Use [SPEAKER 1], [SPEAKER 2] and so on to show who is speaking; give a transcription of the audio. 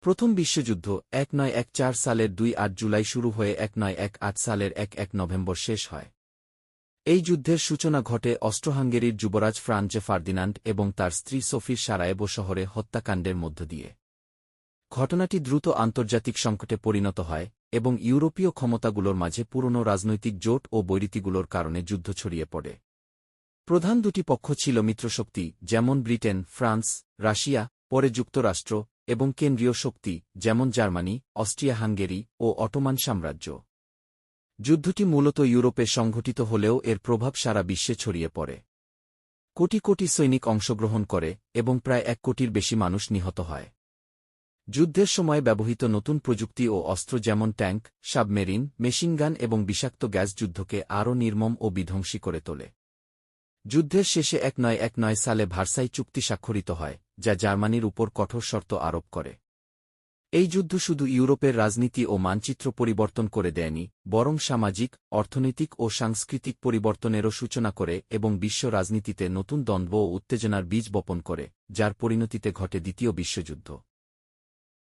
[SPEAKER 1] প্রথম বিশ্বযুদ্ধ 1914 সালের 2 জুলাই শুরু হয়ে 1918 সালের 1 নভেম্বর শেষ হয়। এই যুদ্ধের সূচনা ঘটে অস্ট্রো-হাঙ্গেরির যুবরাজ ফ্রাঞ্জ ফার্দিনান্ড এবং তার স্ত্রী সোফির সারায়েভো শহরে হত্যাকাণ্ডের মধ্য দিয়ে। ঘটনাটি দ্রুত আন্তর্জাতিক সংকটে পরিণত হয় এবং ইউরোপীয় ক্ষমতাগুলোর মাঝে পুরনো রাজনৈতিক জোট ও বৈরিতিগুলোর কারণে যুদ্ধ ছড়িয়ে পড়ে। প্রধান দুটি পক্ষ ছিল মিত্রশক্তি যেমন ব্রিটেন, ফ্রান্স, রাশিয়া, পরে যুক্তরাষ্ট্র, এবং কেন্দ্রীয় শক্তি যেমন জার্মানি, অস্ট্রিয়া-হাঙ্গেরি ও অটোমান সাম্রাজ্য। যুদ্ধটি মূলত ইউরোপে সংঘটিত হলেও এর প্রভাব সারা বিশ্বে ছড়িয়ে পড়ে। কোটি কোটি সৈনিক অংশগ্রহণ করে এবং প্রায় 1 কোটির বেশি মানুষ নিহত হয়। যুদ্ধের সময় ব্যবহৃত নতুন প্রযুক্তি ও অস্ত্র যেমন ট্যাঙ্ক, সাবমেরিন, মেশিনগান এবং বিষাক্ত গ্যাস যুদ্ধকে আরও নির্মম ও বিধ্বংসী করে তোলে। যুদ্ধের শেষে 1919 সালে ভার্সাই চুক্তি স্বাক্ষরিত হয়, যা জার্মানির উপর কঠোর শর্ত আরোপ করে। এই যুদ্ধ শুধু ইউরোপের রাজনীতি ও মানচিত্র পরিবর্তন করে দেয়নি, বরং সামাজিক, অর্থনৈতিক ও সাংস্কৃতিক পরিবর্তনেরও সূচনা করে এবং বিশ্ব রাজনীতিতে নতুন দ্বন্দ্ব ও উত্তেজনার বীজ বপন করে, যার পরিণতিতে ঘটে দ্বিতীয় বিশ্বযুদ্ধ।